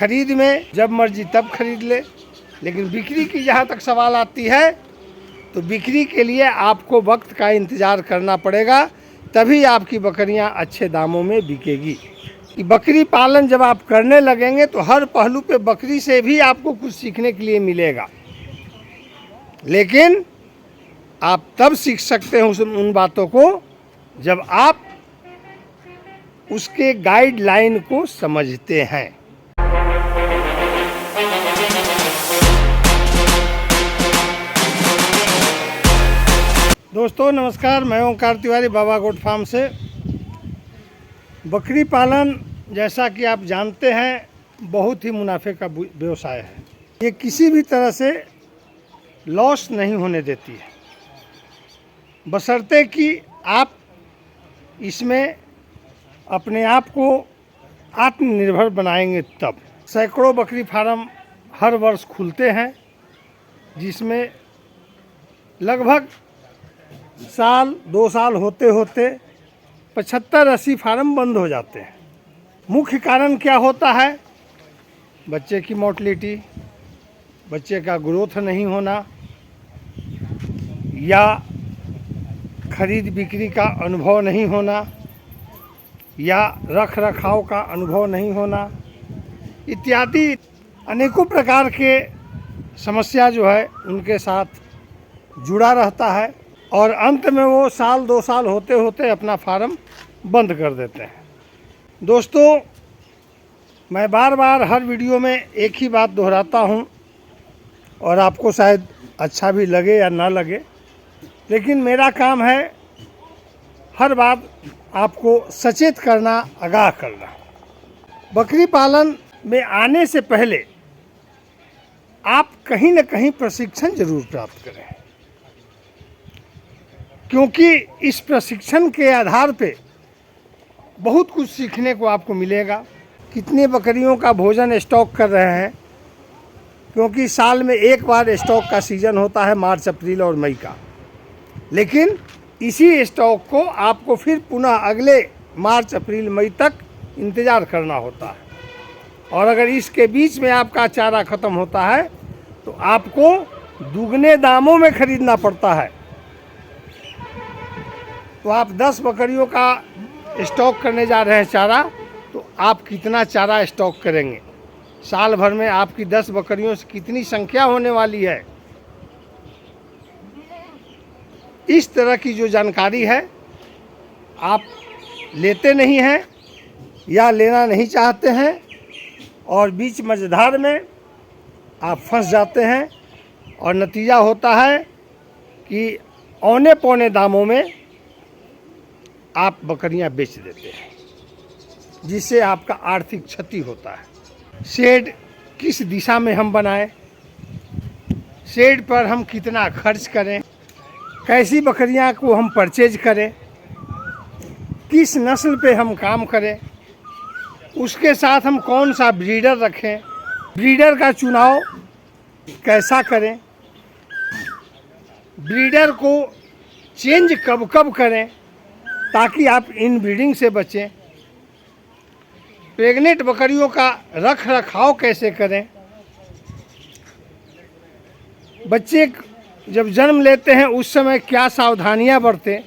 खरीद में जब मर्जी तब खरीद ले, लेकिन बिक्री की जहाँ तक सवाल आती है तो बिक्री के लिए आपको वक्त का इंतज़ार करना पड़ेगा, तभी आपकी बकरियां अच्छे दामों में बिकेगी। कि बकरी पालन जब आप करने लगेंगे तो हर पहलू पे बकरी से भी आपको कुछ सीखने के लिए मिलेगा, लेकिन आप तब सीख सकते हैं उन बातों को जब आप उसके गाइडलाइन को समझते हैं। दोस्तों नमस्कार, मैं ओंकार तिवारी बाबा गोट फार्म से। बकरी पालन जैसा कि आप जानते हैं बहुत ही मुनाफे का व्यवसाय है। ये किसी भी तरह से लॉस नहीं होने देती है, बशर्ते कि आप इसमें अपने आप को आत्मनिर्भर बनाएंगे तब। सैकड़ों बकरी फार्म हर वर्ष खुलते हैं, जिसमें लगभग साल 2 साल होते होते 75-80 फार्म बंद हो जाते हैं। मुख्य कारण क्या होता है? बच्चे की मोर्टलिटी, बच्चे का ग्रोथ नहीं होना, या खरीद बिक्री का अनुभव नहीं होना, या रख रखाव का अनुभव नहीं होना, इत्यादि अनेकों प्रकार के समस्या जो है उनके साथ जुड़ा रहता है, और अंत में वो साल 2 साल होते होते अपना फार्म बंद कर देते हैं। दोस्तों, मैं बार बार हर वीडियो में एक ही बात दोहराता हूँ, और आपको शायद अच्छा भी लगे या ना लगे, लेकिन मेरा काम है हर बात आपको सचेत करना, आगाह करना। बकरी पालन में आने से पहले आप कहीं न कहीं प्रशिक्षण जरूर प्राप्त करें, क्योंकि इस प्रशिक्षण के आधार पे बहुत कुछ सीखने को आपको मिलेगा। कितने बकरियों का भोजन स्टॉक कर रहे हैं, क्योंकि साल में एक बार स्टॉक का सीज़न होता है, मार्च अप्रैल और मई का, लेकिन इसी स्टॉक को आपको फिर पुनः अगले मार्च अप्रैल मई तक इंतज़ार करना होता है, और अगर इसके बीच में आपका चारा ख़त्म होता है तो आपको दुगने दामों में ख़रीदना पड़ता है। तो आप 10 बकरियों का स्टॉक करने जा रहे हैं चारा, तो आप कितना चारा स्टॉक करेंगे? साल भर में आपकी 10 बकरियों से कितनी संख्या होने वाली है? इस तरह की जो जानकारी है आप लेते नहीं हैं या लेना नहीं चाहते हैं, और बीच मझधार में आप फंस जाते हैं, और नतीजा होता है कि औने पौने दामों में आप बकरियां बेच देते हैं, जिससे आपका आर्थिक क्षति होता है। शेड किस दिशा में हम बनाएं, शेड पर हम कितना खर्च करें, कैसी बकरियां को हम परचेज करें, किस नस्ल पे हम काम करें, उसके साथ हम कौन सा ब्रीडर रखें, ब्रीडर का चुनाव कैसा करें, ब्रीडर को चेंज कब कब करें ताकि आप इन ब्रीडिंग से बचें, प्रेग्नेंट बकरियों का रख रखाव कैसे करें, बच्चे जब जन्म लेते हैं उस समय क्या सावधानियां बरतें,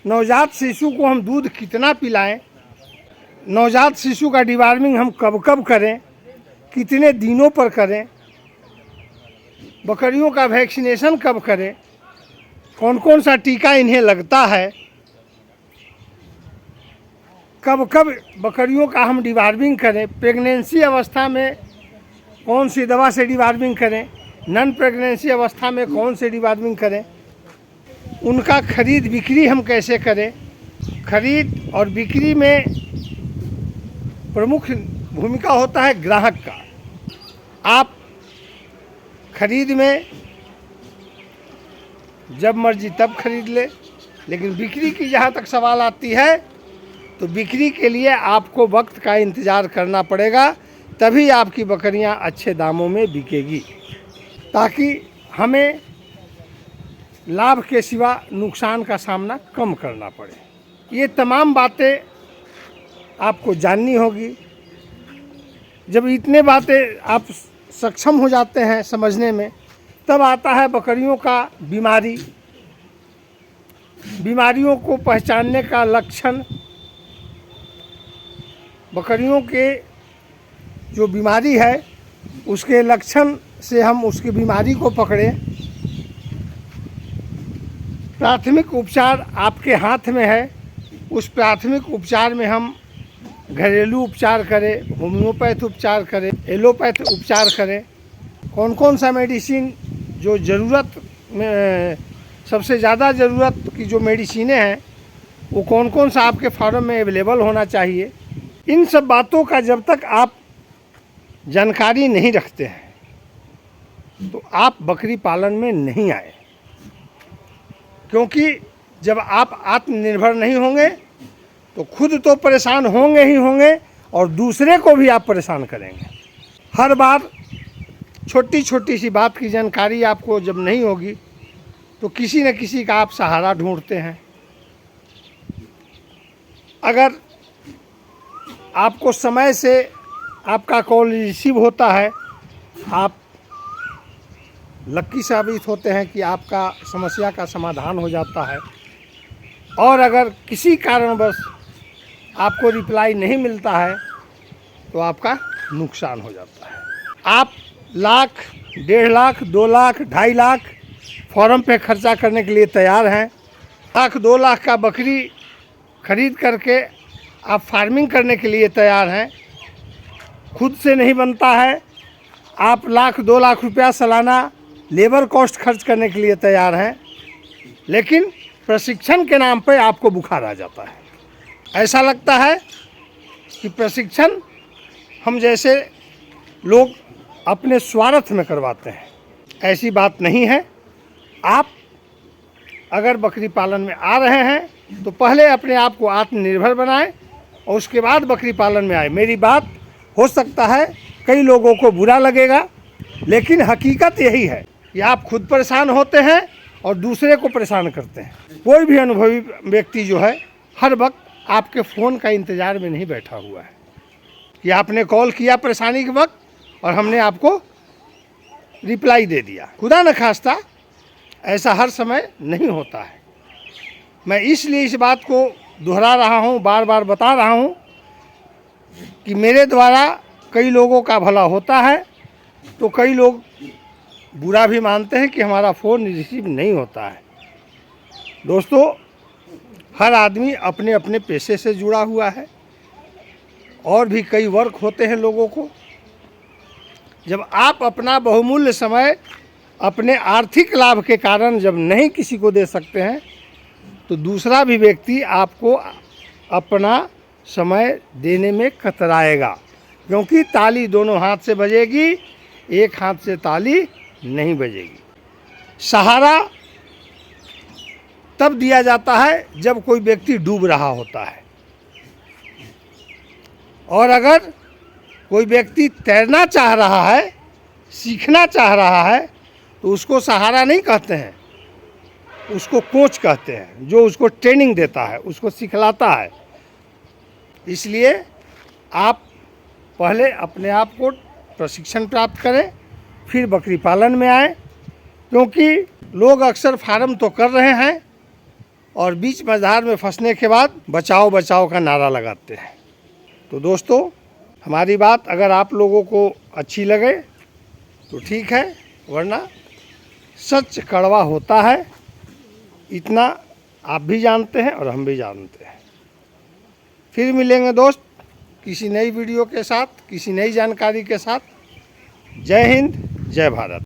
नवजात शिशु को हम दूध कितना पिलाएं, नवजात शिशु का डिवॉर्मिंग हम कब कब करें, कितने दिनों पर करें, बकरियों का वैक्सीनेशन कब करें, कौन कौन सा टीका इन्हें लगता है, कब कब बकरियों का हम डिवॉर्मिंग करें, प्रेगनेंसी अवस्था में कौन सी दवा से डिवॉर्मिंग करें, नॉन प्रेगनेंसी अवस्था में कौन से डिवॉर्मिंग करें, उनका खरीद बिक्री हम कैसे करें। खरीद और बिक्री में प्रमुख भूमिका होता है ग्राहक का। आप खरीद में जब मर्जी तब खरीद ले, लेकिन बिक्री की जहाँ तक सवाल आती है तो बिक्री के लिए आपको वक्त का इंतज़ार करना पड़ेगा, तभी आपकी बकरियां अच्छे दामों में बिकेगी, ताकि हमें लाभ के सिवा नुकसान का सामना कम करना पड़े। ये तमाम बातें आपको जाननी होगी। जब इतने बातें आप सक्षम हो जाते हैं समझने में, तब आता है बकरियों का बीमारियों को पहचानने का लक्षण। बकरियों के जो बीमारी है उसके लक्षण से हम उसकी बीमारी को पकड़ें। प्राथमिक उपचार आपके हाथ में है। उस प्राथमिक उपचार में हम घरेलू उपचार करें, होम्योपैथ उपचार करें, एलोपैथ उपचार करें। कौन कौन सा मेडिसिन जो ज़रूरत में, सबसे ज़्यादा ज़रूरत की जो मेडिसिनें हैं वो कौन कौन सा आपके फार्म में अवेलेबल होना चाहिए, इन सब बातों का जब तक आप जानकारी नहीं रखते हैं तो आप बकरी पालन में नहीं आए। क्योंकि जब आप आत्मनिर्भर नहीं होंगे तो खुद तो परेशान होंगे ही होंगे और दूसरे को भी आप परेशान करेंगे। हर बार छोटी छोटी सी बात की जानकारी आपको जब नहीं होगी तो किसी न किसी का आप सहारा ढूंढते हैं। अगर आपको समय से आपका कॉल रिसीव होता है, आप लक्की साबित होते हैं कि आपका समस्या का समाधान हो जाता है। और अगर किसी कारणवश आपको रिप्लाई नहीं मिलता है तो आपका नुकसान हो जाता है। आप लाख, 1.5 लाख, 2 लाख, 2.5 लाख फॉर्म पे खर्चा करने के लिए तैयार हैं। 1-2 लाख का बकरी खरीद करके आप फार्मिंग करने के लिए तैयार हैं। खुद से नहीं बनता है, आप 1-2 लाख रुपया सालाना लेबर कॉस्ट खर्च करने के लिए तैयार हैं, लेकिन प्रशिक्षण के नाम पे आपको बुखार आ जाता है। ऐसा लगता है कि प्रशिक्षण हम जैसे लोग अपने स्वार्थ में करवाते हैं। ऐसी बात नहीं है। आप अगर बकरी पालन में आ रहे हैं तो पहले अपने आप को आत्मनिर्भर बनाएं और उसके बाद बकरी पालन में आए। मेरी बात हो सकता है कई लोगों को बुरा लगेगा, लेकिन हकीकत यही है कि आप खुद परेशान होते हैं और दूसरे को परेशान करते हैं। कोई भी अनुभवी व्यक्ति जो है हर वक्त आपके फ़ोन का इंतज़ार में नहीं बैठा हुआ है कि आपने कॉल किया परेशानी के वक्त और हमने आपको रिप्लाई दे दिया। खुदा न खास्ता ऐसा हर समय नहीं होता है। मैं इसलिए इस बात को दोहरा रहा हूँ, बार बार बता रहा हूँ कि मेरे द्वारा कई लोगों का भला होता है तो कई लोग बुरा भी मानते हैं कि हमारा फ़ोन रिसीव नहीं होता है। दोस्तों, हर आदमी अपने अपने पेशे से जुड़ा हुआ है और भी कई वर्क होते हैं लोगों को। जब आप अपना बहुमूल्य समय अपने आर्थिक लाभ के कारण जब नहीं किसी को दे सकते हैं तो दूसरा भी व्यक्ति आपको अपना समय देने में कतराएगा, क्योंकि ताली दोनों हाथ से बजेगी, एक हाथ से ताली नहीं बजेगी। सहारा तब दिया जाता है जब कोई व्यक्ति डूब रहा होता है, और अगर कोई व्यक्ति तैरना चाह रहा है, सीखना चाह रहा है, तो उसको सहारा नहीं कहते हैं, उसको कोच कहते हैं, जो उसको ट्रेनिंग देता है, उसको सिखलाता है। इसलिए आप पहले अपने आप को प्रशिक्षण प्राप्त करें, फिर बकरी पालन में आएँ, क्योंकि लोग अक्सर फार्म तो कर रहे हैं और बीच मझधार में फंसने के बाद बचाओ बचाओ का नारा लगाते हैं। तो दोस्तों, हमारी बात अगर आप लोगों को अच्छी लगे तो ठीक है, वरना सच कड़वा होता है, इतना आप भी जानते हैं और हम भी जानते हैं। फिर मिलेंगे दोस्त किसी नई वीडियो के साथ, किसी नई जानकारी के साथ। जय हिंद, जय भारत।